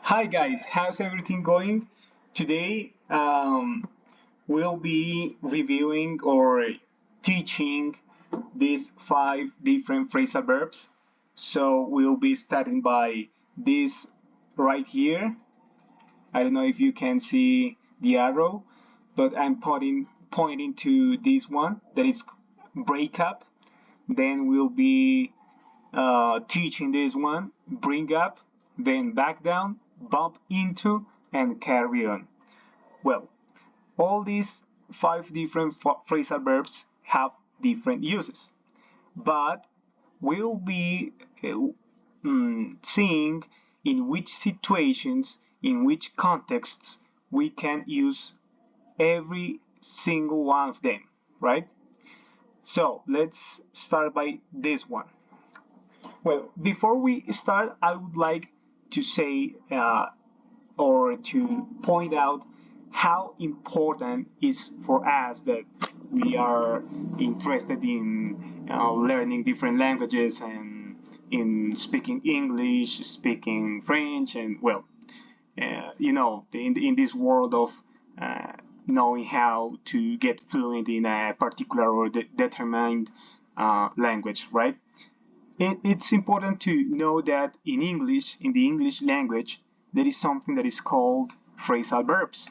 Hi guys, how's everything going? Today we'll be reviewing or teaching these 5 different phrasal verbs. So we'll be starting by this right here. I don't know if you can see the arrow, but I'm pointing to this one that is break up. Then we'll be teaching this one, bring up, then back down, bump into, and carry on. Well, all these 5 different phrasal verbs have different uses, but we'll be seeing in which situations, in which contexts we can use every single one of them, right? So let's start by this one. Well, before we start, I would like to say or to point out how important is for us that we are interested in learning different languages and in speaking English, speaking French, and well, in this world of knowing how to get fluent in a particular or determined language, right? It's important to know that in English, in the English language, there is something that is called phrasal verbs.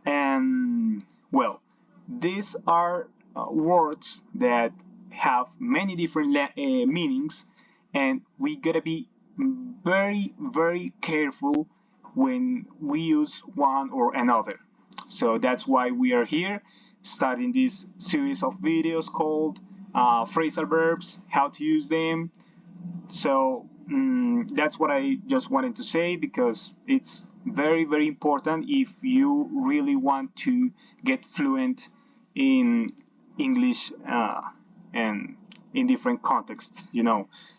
And well, these are words that have many different meanings, and we gotta be very, very careful when we use one or another. So that's why we are here studying this series of videos called phrasal verbs, how to use them. So that's what I just wanted to say because it's very, very important if you really want to get fluent in English and in different contexts.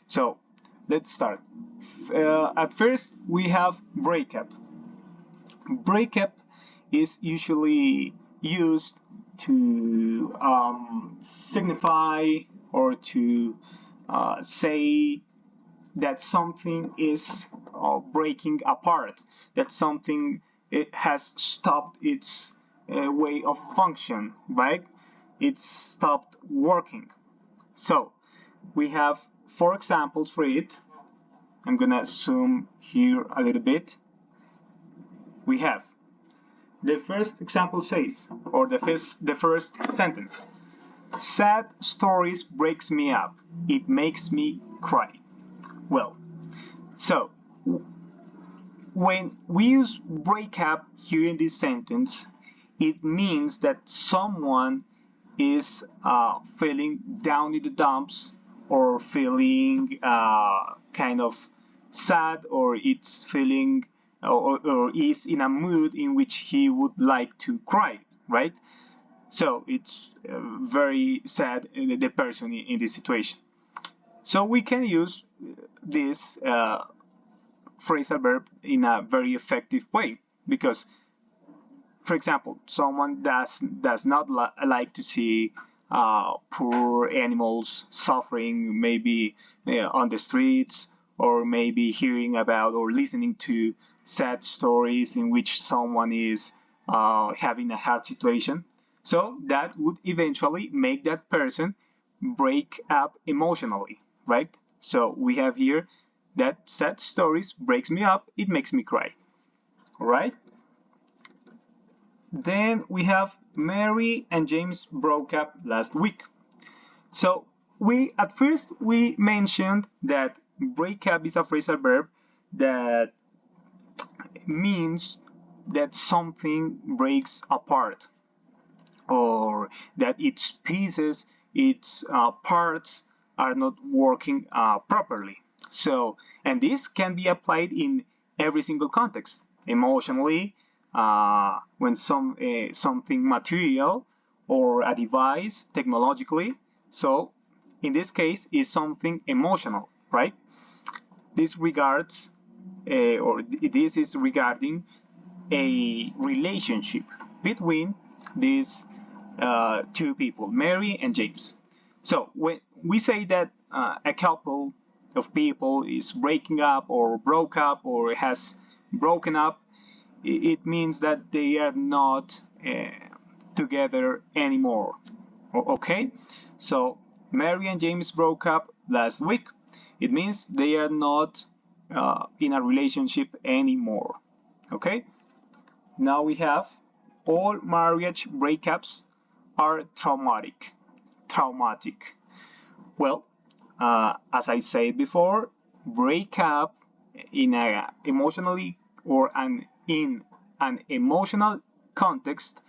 So let's start. At first, we have breakup. Breakup is usually used to signify or to say that something is breaking apart, that something it has stopped its way of function, right? It's stopped working. So we have 4 examples for it. I'm gonna zoom here a little bit. We have the first example says, or the first sentence, sad stories breaks me up. It makes me cry. Well, so when we use break up here in this sentence, it means that someone is feeling down in the dumps or feeling kind of sad, or it's feeling or is in a mood in which he would like to cry, right? So it's very sad, the person in this situation. So we can use this phrasal verb in a very effective way because, for example, someone does not like to see poor animals suffering, maybe on the streets, or maybe hearing about or listening to sad stories in which someone is having a hard situation. So that would eventually make that person break up emotionally, right? So we have here that sad stories breaks me up, it makes me cry. All right? Then we have Mary and James broke up last week. So at first we mentioned that break up is a phrasal verb that means that something breaks apart or that its pieces, its parts are not working properly. So, and this can be applied in every single context. Emotionally, when something material or a device technologically. So, in this case, is something emotional, right? This regards, or this is regarding a relationship between these 2 people, Mary and James. So when we say that a couple of people is breaking up or broke up or has broken up, it means that they are not together anymore. Okay, so Mary and James broke up last week. It means they are not in a relationship anymore. Okay, now we have all marriage breakups are traumatic. Traumatic. Well, as I said before, breakup in a emotionally or in an emotional context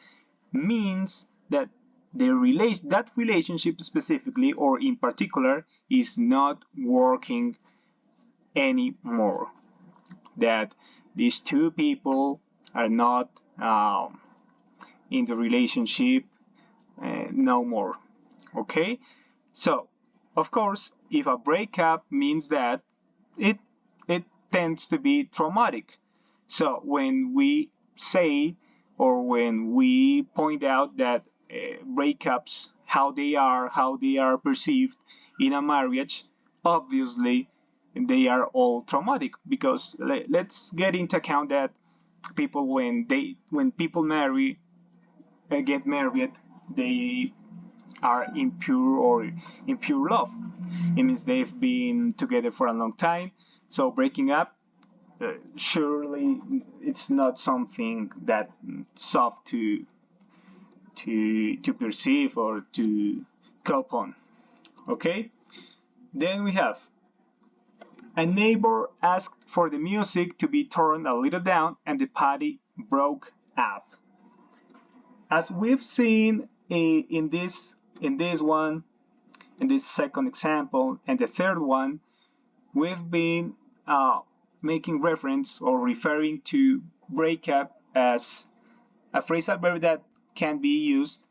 means that that relationship specifically or in particular is not working anymore. That these two people are not in the relationship no more. Okay, so of course, if a breakup means that it it tends to be traumatic. So when we say or when we point out that breakups, how they are perceived in a marriage, obviously they are all traumatic because let's get into account that people when people get married, they are impure or impure love. It means they've been together for a long time. So breaking up, surely it's not something that soft to perceive or to cope on. Okay. Then we have a neighbor asked for the music to be turned a little down, and the party broke up. As we've seen in this one, in this second example, and the third one, we've been making reference or referring to breakup as a phrasal verb that can be used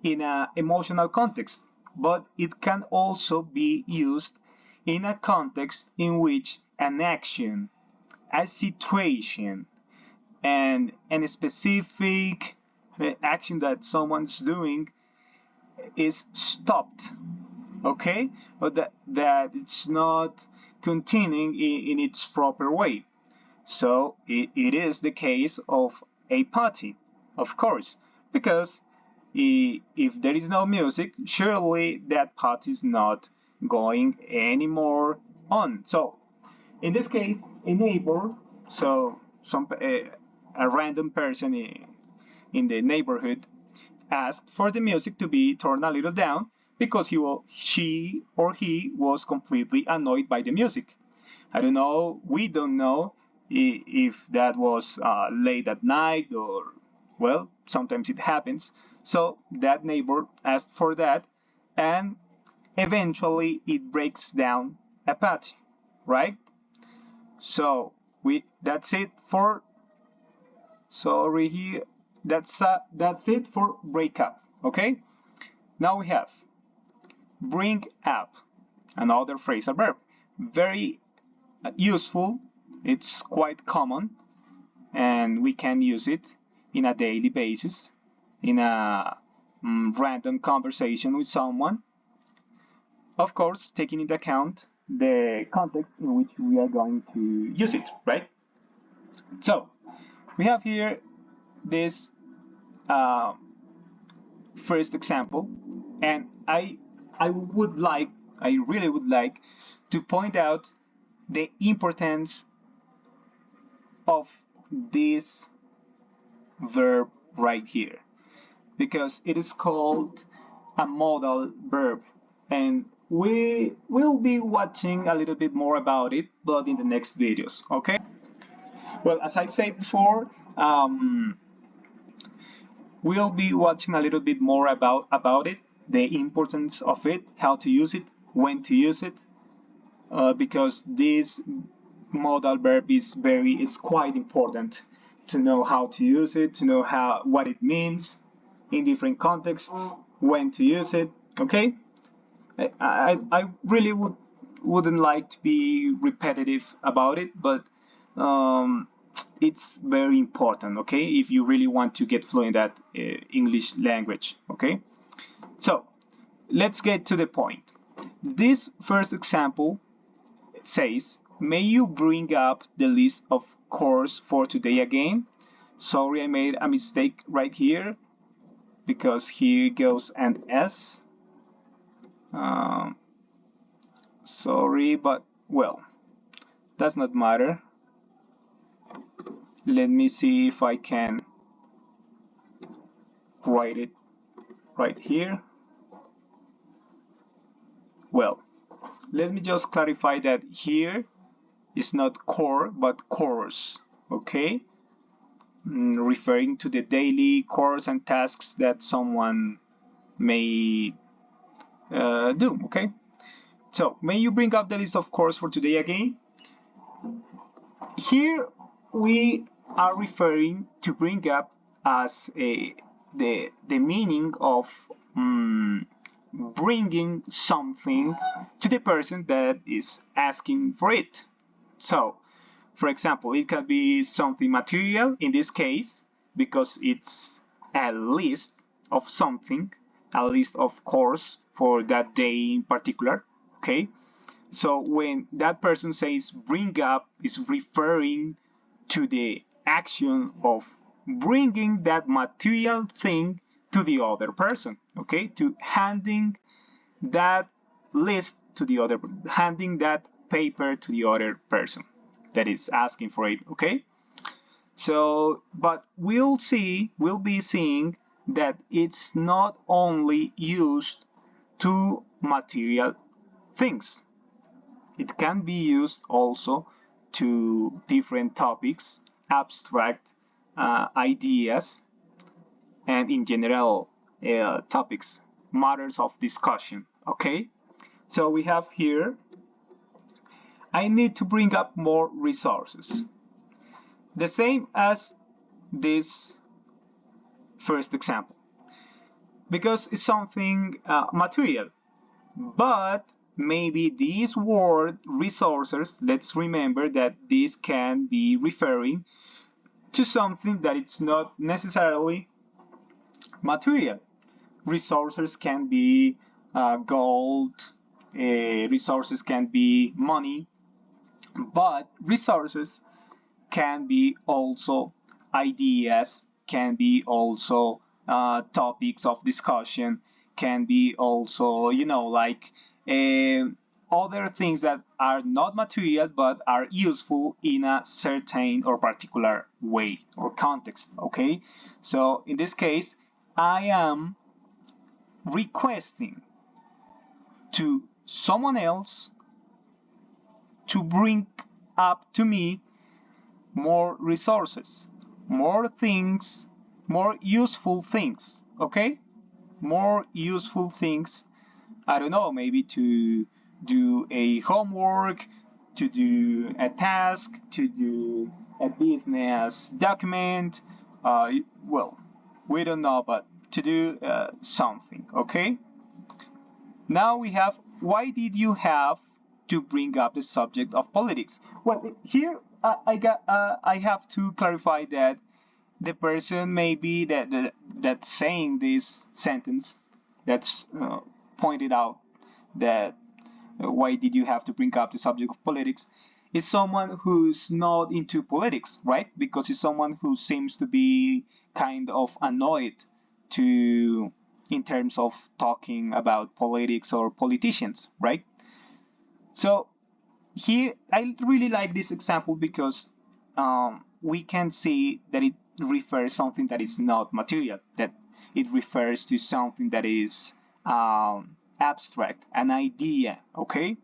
in an emotional context, but it can also be used in a context in which an action, a situation, and a specific action that someone's doing is stopped. Okay, but that it's not continuing in its proper way. So it is the case of a party, of course, because if there is no music, surely that party is not going anymore on. So in this case, a neighbor, so a random person in the neighborhood asked for the music to be turned a little down because she or he was completely annoyed by the music. I don't know, we don't know if that was late at night or, well, sometimes it happens. So that neighbor asked for that, and eventually it breaks down a party, right? So that's it for sorry here that's it for breakup. Okay, now we have bring up, another phrasal verb, very useful. It's quite common and we can use it in a daily basis in a random conversation with someone, of course taking into account the context in which we are going to use it, right? So we have here this first example, and I really would like to point out the importance of this verb right here, because it is called a modal verb, and we will be watching a little bit more about it, but in the next videos. Okay, well, as I said before, we'll be watching a little bit more about it, the importance of it, how to use it, when to use it, because this modal verb is quite important to know how to use it, to know what it means in different contexts, when to use it. Okay, I really wouldn't like to be repetitive about it, but it's very important, okay, if you really want to get fluent at English language. Okay, so let's get to the point. This first example says may you bring up the list of course for today again? Sorry, I made a mistake right here because here goes an S. Sorry, but well, does not matter. Let me see if I can write it right here. Well, let me just clarify that here is not core but course, okay? Referring to the daily course and tasks that someone may do, okay? So, may you bring up the list of course for today again? Here we are referring to bring up as the meaning of bringing something to the person that is asking for it. So, for example, it can be something material in this case because it's a list of something, a list of course for that day in particular, okay? So when that person says bring up, is referring to the action of bringing that material thing to the other person, okay? To handing that list to the other, handing that paper to the other person that is asking for it, okay? So, but we'll be seeing that it's not only used to material things. It can be used also to different topics, abstract ideas, and in general topics, matters of discussion, okay? So we have here, I need to bring up more resources. The same as this first example, because it's something material, but maybe this word resources, let's remember that this can be referring to something that it's not necessarily material. Resources can be gold, resources can be money, but resources can be also ideas, can be also topics of discussion, can be also, you know, like other things that are not material but are useful in a certain or particular way or context, okay? So in this case, I am requesting to someone else to bring up to me more resources, more things, more useful things, okay? More useful things, I don't know, maybe to do a homework, to do a task, to do a business document, well, we don't know, but to do something, okay? Now we have, why did you have to bring up the subject of politics? Well, here I have to clarify that the person maybe that saying this sentence, that's pointed out that why did you have to bring up the subject of politics, is someone who's not into politics, right? Because it's someone who seems to be kind of annoyed to in terms of talking about politics or politicians, right? So here I really like this example because we can see that it refers something that is not material, that it refers to something that is abstract, an idea, okay?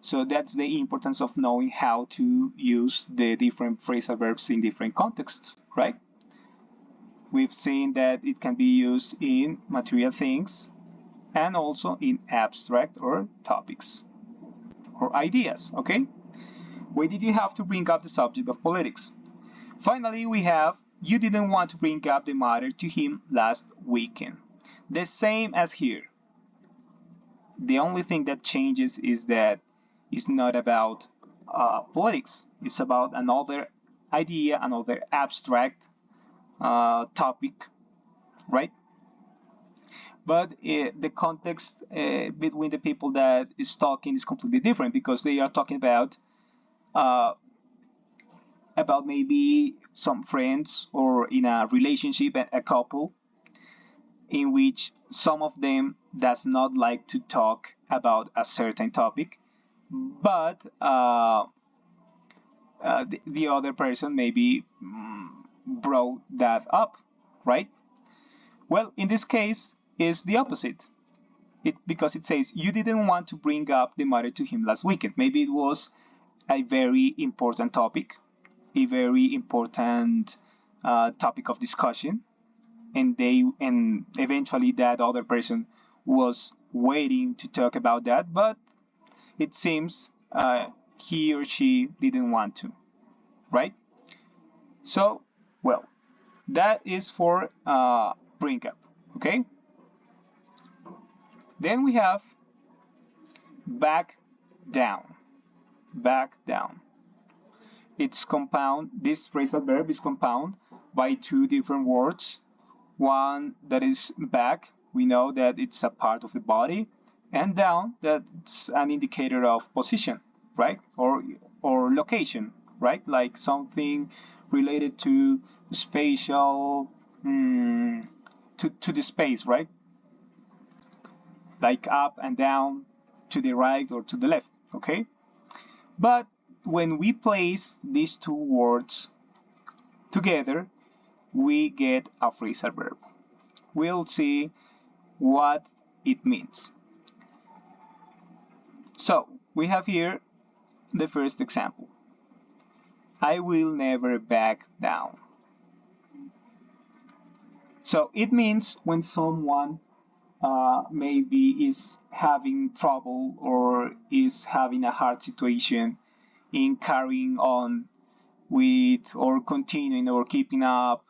So that's the importance of knowing how to use the different phrasal verbs in different contexts, right? We've seen that it can be used in material things and also in abstract or topics or ideas, okay? Why did you have to bring up the subject of politics? Finally, we have, you didn't want to bring up the matter to him last weekend. The same as here. The only thing that changes is that it's not about politics. It's about another idea, another abstract topic, right? But the context between the people that is talking is completely different because they are talking about uh, about maybe some friends or in a relationship, a couple, in which some of them does not like to talk about a certain topic, but the other person maybe brought that up, right? Well, in this case, is the opposite. Because it says you didn't want to bring up the matter to him last weekend. Maybe it was a very important topic, a very important topic of discussion, and eventually that other person was waiting to talk about that, but it seems he or she didn't want to, right? So, well, that is for bring up, okay? Then we have back down. Back down. It's compound. This phrasal verb is compound by two different words. One that is back, we know that it's a part of the body, and down, that's an indicator of position, right? Or location, right? Like something related to spatial, to the space, right? Like up and down, to the right or to the left, okay? But when we place these two words together, we get a phrasal verb. We'll see what it means. So, we have here the first example. I will never back down. So, it means when someone maybe is having trouble or is having a hard situation in carrying on with or continuing or keeping up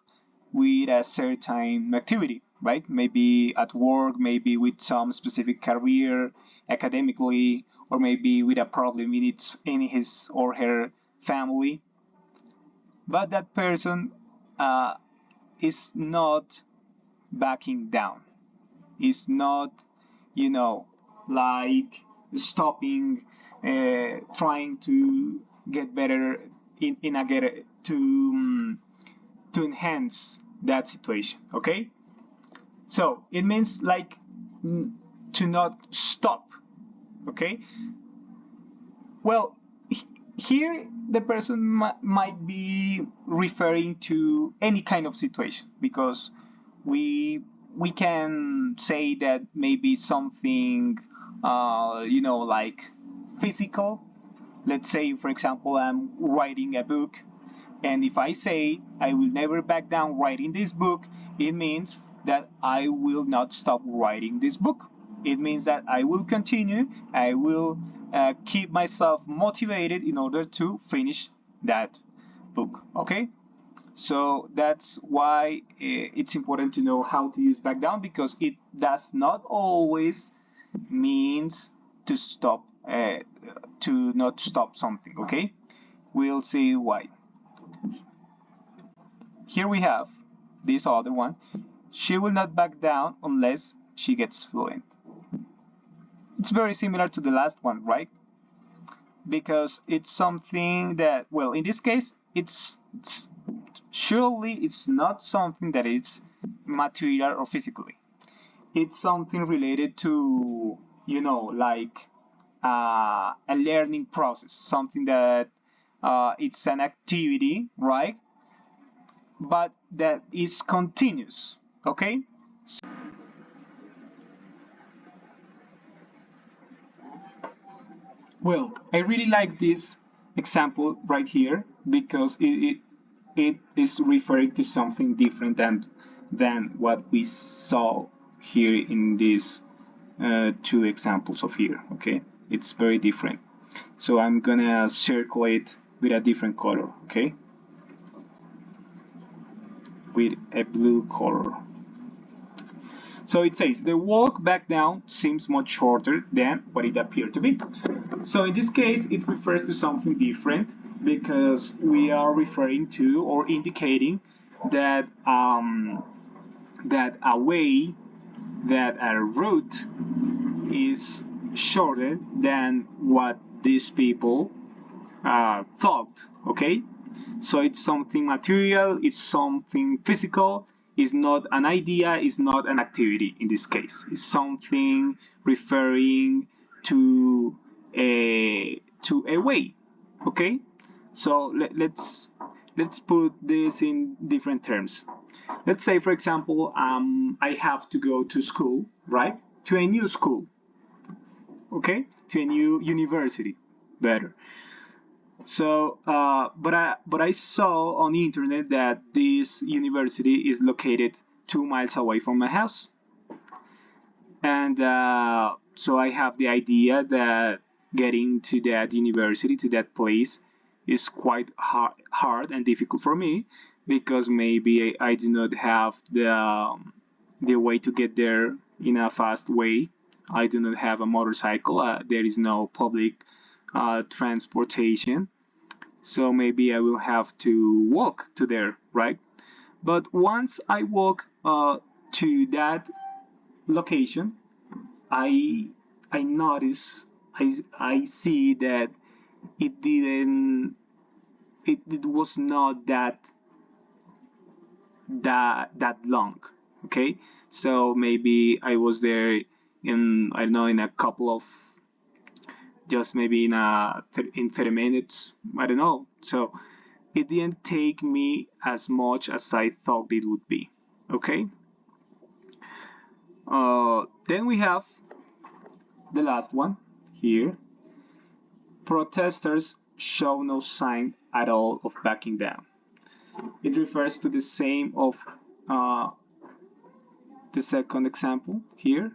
with a certain activity, right? Maybe at work, maybe with some specific career, academically, or maybe with a problem in his or her family. But that person is not backing down, is not, like stopping, trying to get better in a get to enhance that situation, okay? So it means like to not stop, okay? Well, here the person might be referring to any kind of situation, because we can say that maybe something like physical. Let's say, for example, I'm writing a book, and if I say I will never back down writing this book, it means that I will not stop writing this book. It means that I will continue, I will keep myself motivated in order to finish that book, okay? So that's why it's important to know how to use back down, because it does not always means to stop, to not stop something, okay? We'll see why. Here we have this other one. She will not back down unless she gets fluent. It's very similar to the last one, right? Because it's something that, well, in this case, it's surely it's not something that is material or physically. It's something related to, like a learning process, something that it's an activity, right? But that is continuous, okay? Well, I really like this example right here, because it is referring to something different than what we saw here in these two examples of here, okay? It's very different. So I'm gonna circle it with a different color, okay? With a blue color. So it says, the walk back down seems much shorter than what it appeared to be. So in this case, it refers to something different, because we are referring to or indicating that that a way, that a route is shorter than what these people thought, okay? So it's something material, it's something physical, it's not an idea, it's not an activity in this case. It's something referring to a way, okay? So let's put this in different terms. Let's say, for example, I have to go to school, right? To a new school, okay? To a new university, better. So, but I saw on the internet that this university is located 2 miles away from my house, and so I have the idea that getting to that university, to that place, is quite hard and difficult for me because maybe I do not have the way to get there in a fast way. I do not have a motorcycle. There is no public transportation, so maybe I will have to walk to there, right? But once I walk to that location, I I notice I see that it didn't it was not that long. Okay, so maybe I was there in, I don't know, in a couple of, just maybe in 30 minutes, I don't know. So it didn't take me as much as I thought it would be. Okay, then we have the last one here. Protesters show no sign at all of backing down. It refers to the same of uh, the second example here,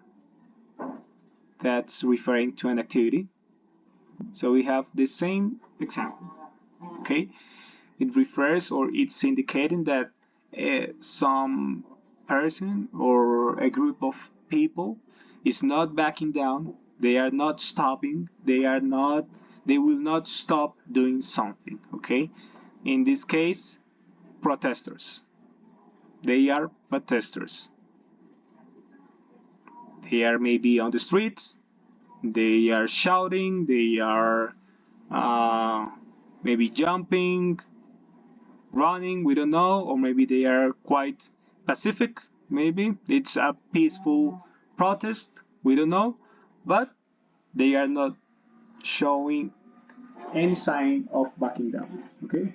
that's referring to an activity. So we have the same example, okay? It refers, or it's indicating that some person or a group of people is not backing down. They are not stopping. They will not stop doing something, okay? In this case, protesters. They are protesters. They are maybe on the streets. They are shouting. They are uh, maybe jumping, running, we don't know, or maybe they are quite pacific, maybe it's a peaceful protest, we don't know, but they are not showing any sign of backing down. Okay,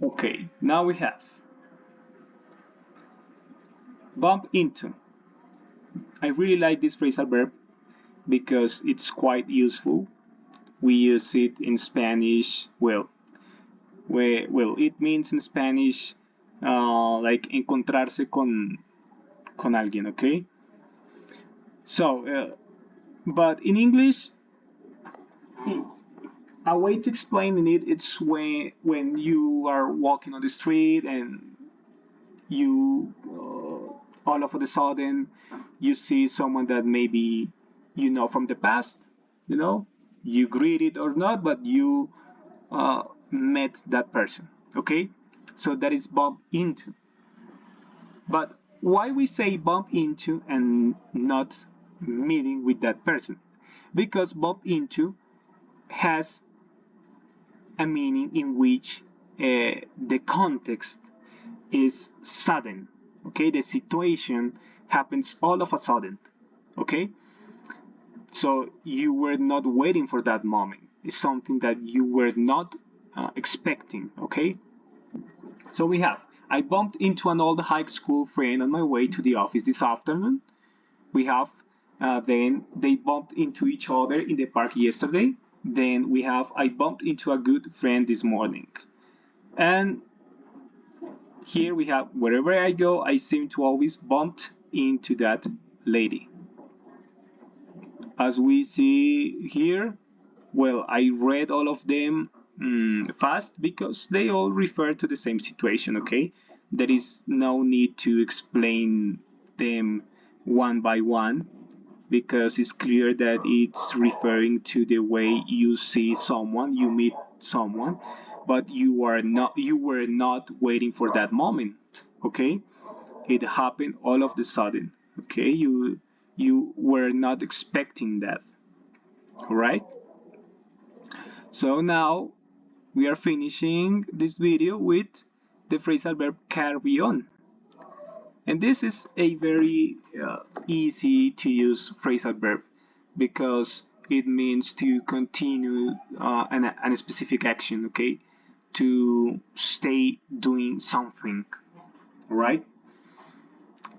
okay, now we have bump into. I really like this phrasal verb because it's quite useful. We use it in Spanish, well, it means in Spanish like encontrarse con alguien, okay? So, but in English, a way to explain it, it's when you are walking on the street and you all of a sudden you see someone that maybe you know from the past, you know, you greeted or not, but you met that person, okay? So that is bump into. But why we say bump into and not meeting with that person? Because bump into has a meaning in which the context is sudden. Okay, the situation happens all of a sudden. Okay, so you were not waiting for that moment. It's something that you were not expecting. Okay, so we have, I bumped into an old high school friend on my way to the office this afternoon. We have, then they bumped into each other in the park yesterday. Then we have, I bumped into a good friend this morning. And here we have, wherever I go, I seem to always bump into that lady. As we see here, well, I read all of them fast because they all refer to the same situation, okay? There is no need to explain them one by one because it's clear that it's referring to the way you see someone, you meet someone, but you were not waiting for that moment, okay? It happened all of the sudden, okay? You were not expecting that, all right? So now we are finishing this video with the phrasal verb carry on. And this is a very easy to use phrasal verb because it means to continue a specific action, okay? To stay doing something, right?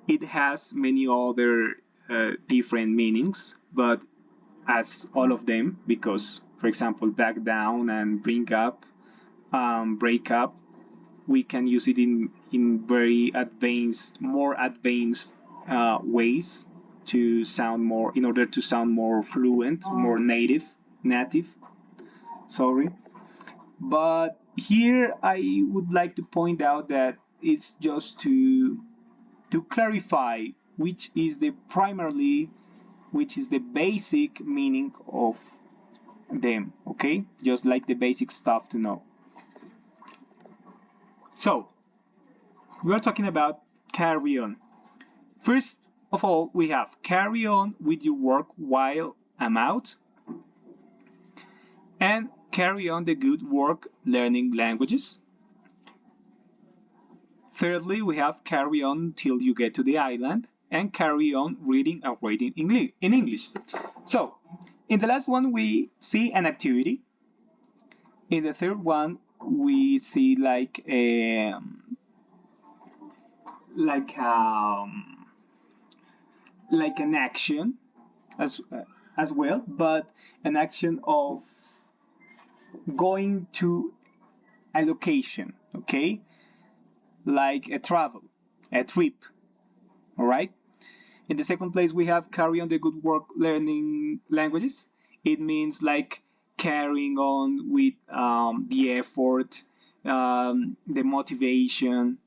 It has many other different meanings, but as all of them, because for example, back down and bring up, break up, we can use it in very advanced, more advanced ways to sound more, in order to sound more fluent, more native. Sorry. But here I would like to point out that it's just to clarify which is the basic meaning of them, okay? Just like the basic stuff to know. So, we are talking about carry on. First of all, we have carry on with your work while I'm out, and carry on the good work learning languages. Thirdly, we have carry on till you get to the island, and carry on reading and writing in English. So, in the last one, we see an activity. In the third one, we see like an action as well, but an action of going to a location, okay? Like a travel, a trip, all right? In the second place, we have carry on the good work learning languages. It means like carrying on with the effort, the motivation,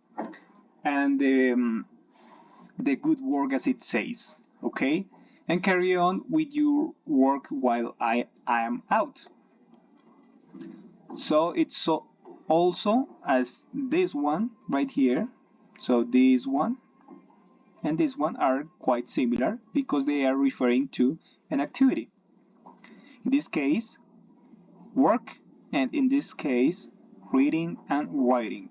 and the good work as it says, okay? And carry on with your work while I am out. So it's also as this one right here. So this one and this one are quite similar because they are referring to an activity. In this case, work, and in this case, reading and writing.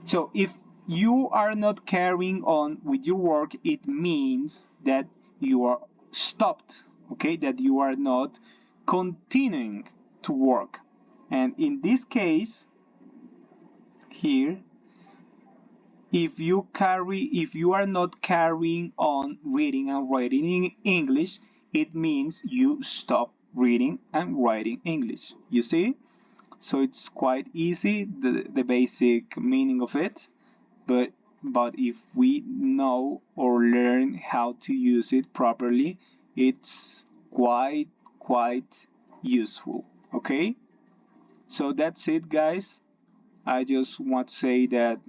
So if you are not carrying on with your work, it means that you are stopped, okay? That you are not continuing to work. And in this case, here, if you are not carrying on reading and writing in English, it means you stop reading and writing English. You see? So it's quite easy, the basic meaning of it, but if we know or learn how to use it properly, it's quite useful, okay? So that's it, guys. I just want to say that,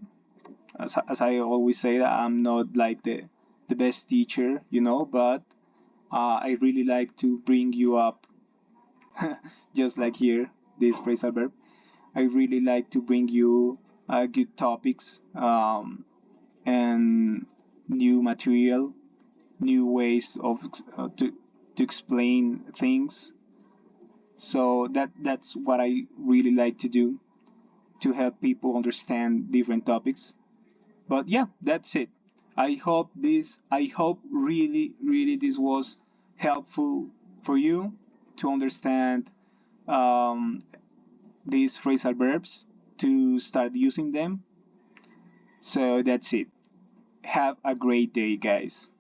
as I always say, that I'm not like the best teacher, you know, but I really like to bring you up, just like here, this phrasal verb. I really like to bring you good topics and new material, new ways of to explain things. So that's what I really like to do, to help people understand different topics. But yeah, that's it. I hope really this was helpful for you to understand these phrasal verbs, to start using them. So that's it. Have a great day, guys.